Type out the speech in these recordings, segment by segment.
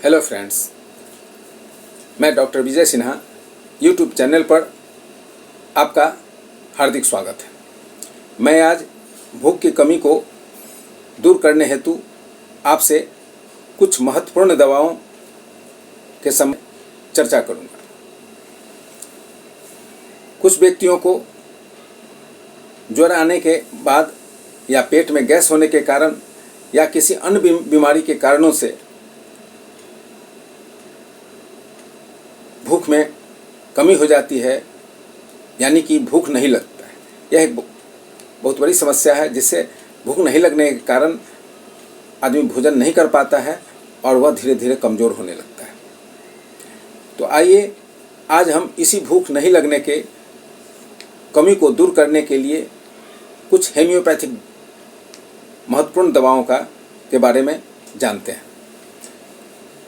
Hello friends, मैं doctor Vijay Sinha YouTube channel पर आपका हार्दिक स्वागत है। मैं आज भूख की कमी को दूर करने हेतु आपसे कुछ महत्वपूर्ण दवाओं के समय चर्चा करूंगा। कुछ व्यक्तियों को ज्वर आने के बाद या पेट में गैस होने के कारण या किसी अन्य बीमारी के कारणों से भूख में कमी हो जाती है, यानी कि भूख नहीं लगता है। यह एक बहुत बड़ी समस्या है, जिससे भूख नहीं लगने के कारण आदमी भोजन नहीं कर पाता है और वह धीरे धीरे कमज़ोर होने लगता है। तो आइए आज हम इसी भूख नहीं लगने के कमी को दूर करने के लिए कुछ हेम्योपैथिक महत्वपूर्ण दवाओं के बारे में जानते हैं।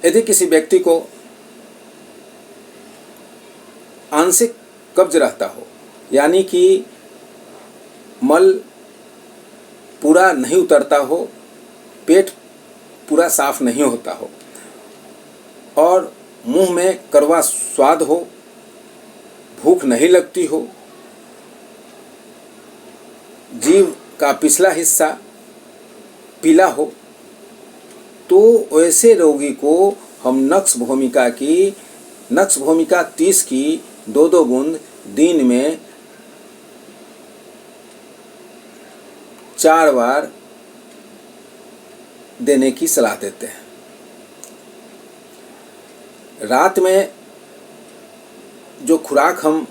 यदि किसी व्यक्ति को आंशिक कब्ज रहता हो, यानी कि मल पूरा नहीं उतरता हो, पेट पूरा साफ नहीं होता हो और मुंह में कड़वा स्वाद हो, भूख नहीं लगती हो, जीभ का पिछला हिस्सा पीला हो, तो ऐसे रोगी को हम नक्स भूमिका 30 की 2-2 बूंद दिन में 4 बार देने की सलाह देते हैं। रात में जो खुराक हम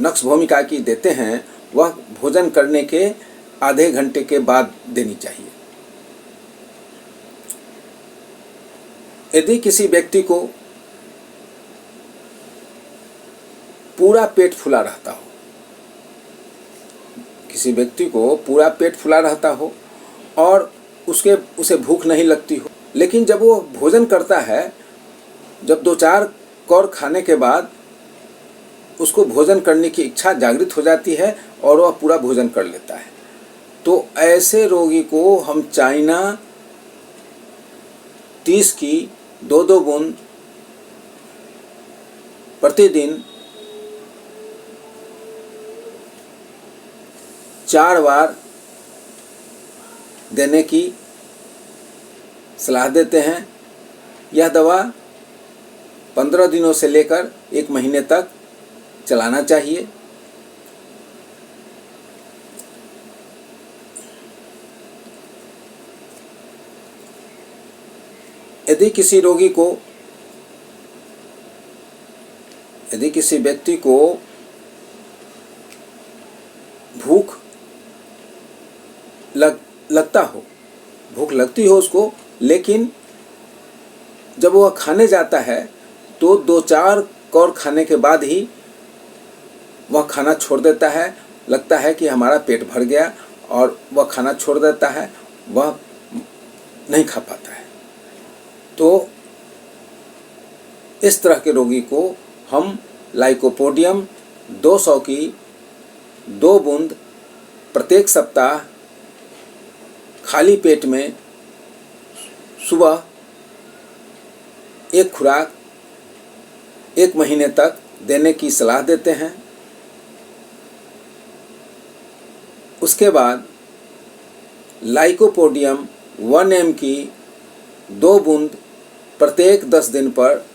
नक्स भूमिका की देते हैं, वह भोजन करने के आधे घंटे के बाद देनी चाहिए। यदि किसी व्यक्ति को पूरा पेट फूला रहता हो, और उसे भूख नहीं लगती हो, लेकिन जब वो भोजन करता है, जब 2-4 कौर खाने के बाद उसको भोजन करने की इच्छा जागृत हो जाती है और वह पूरा भोजन कर लेता है, तो ऐसे रोगी को हम चाइना 30 की 2-2 बूंद प्रतिदिन 4 बार देने की सलाह देते हैं। यह दवा 15 दिनों से लेकर 1 महीने तक चलाना चाहिए। यदि किसी व्यक्ति को भूख लगती हो उसको, लेकिन जब वह खाने जाता है तो 2-4 कौर खाने के बाद ही वह खाना छोड़ देता है। लगता है कि हमारा पेट भर गया और वह खाना छोड़ देता है, वह नहीं खा पाता है। तो इस तरह के रोगी को हम लाइकोपोडियम 200 की 2 बूंद प्रत्येक सप्ताह खाली पेट में सुबह 1 खुराक 1 महीने तक देने की सलाह देते हैं। उसके बाद लाइकोपोडियम 1 mg की 2 बूंद प्रत्येक 10 दिन पर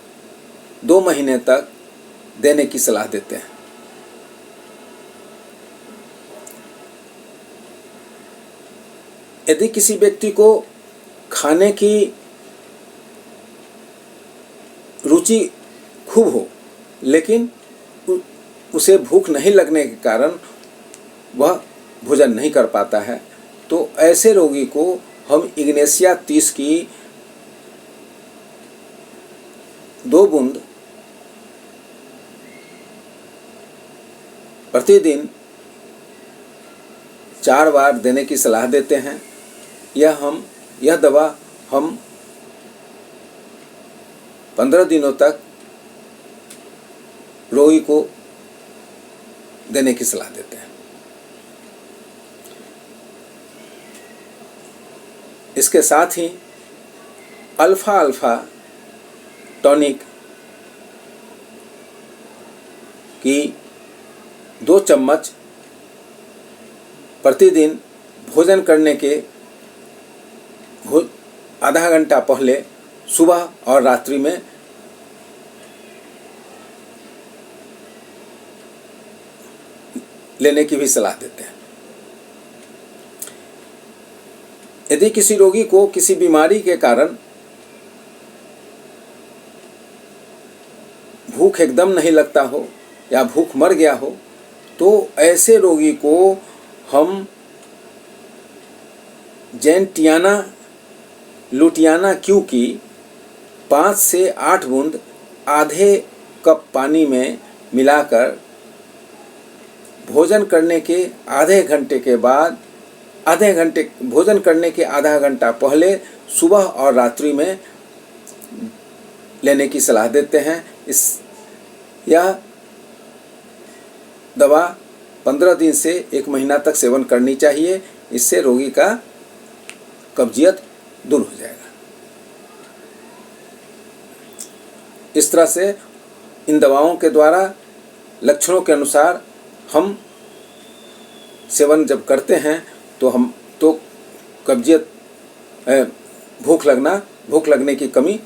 2 महीने तक देने की सलाह देते हैं। यदि किसी व्यक्ति को खाने की रुचि खूब हो, लेकिन उसे भूख नहीं लगने के कारण वह भोजन नहीं कर पाता है, तो ऐसे रोगी को हम इग्नेशिया 30 की 2 बूंद प्रतिदिन 4 बार देने की सलाह देते हैं। यह दवा हम 15 दिनों तक रोगी को देने की सलाह देते हैं। इसके साथ ही अल्फ़ा टॉनिक की 2 चम्मच प्रतिदिन भोजन करने के आधा घंटा पहले सुबह और रात्रि में लेने की भी सलाह देते हैं। यदि किसी रोगी को किसी बीमारी के कारण भूख एकदम नहीं लगता हो या भूख मर गया हो, तो ऐसे रोगी को हम जेंटियाना लुटियाना क्यू की 5 से 8 बूंद आधे कप पानी में मिलाकर भोजन करने के भोजन करने के आधा घंटा पहले सुबह और रात्रि में लेने की सलाह देते हैं। यह दवा 15 दिन से 1 महीना तक सेवन करनी चाहिए। इससे रोगी का कब्जियत दूर हो जाएगा। इस तरह से इन दवाओं के द्वारा लक्षणों के अनुसार हम सेवन जब करते हैं तो कब्जियत भूख लगने की कमी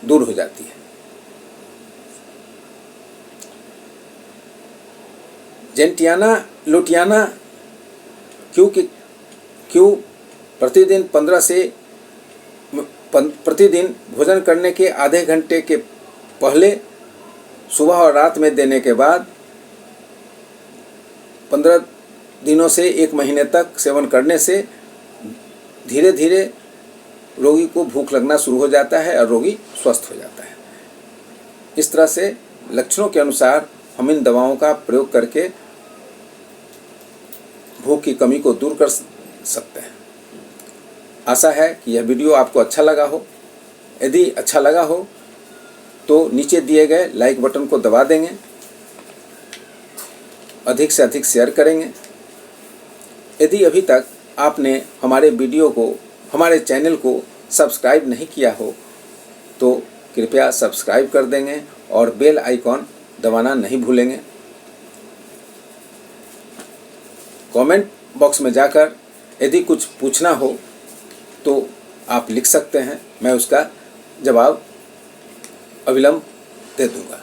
दूर हो जाती है। जेंटियाना लुटियाना क्यों प्रतिदिन भोजन करने के आधे घंटे के पहले सुबह और रात में देने के बाद 15 दिनों से 1 महीने तक सेवन करने से धीरे धीरे रोगी को भूख लगना शुरू हो जाता है और रोगी स्वस्थ हो जाता है। इस तरह से लक्षणों के अनुसार हम इन दवाओं का प्रयोग करके भूख की कमी को दूर कर सकते हैं। आशा है कि यह वीडियो आपको अच्छा लगा हो। यदि अच्छा लगा हो तो नीचे दिए गए लाइक बटन को दबा देंगे, अधिक से अधिक शेयर करेंगे। यदि अभी तक आपने हमारे चैनल को सब्सक्राइब नहीं किया हो तो कृपया सब्सक्राइब कर देंगे और बेल आइकॉन दबाना नहीं भूलेंगे। कमेंट बॉक्स में जाकर यदि कुछ पूछना हो तो आप लिख सकते हैं, मैं उसका जवाब अविलंब दे दूंगा।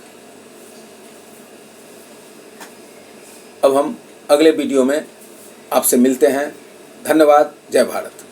अब हम अगले वीडियो में आपसे मिलते हैं। धन्यवाद। जय भारत।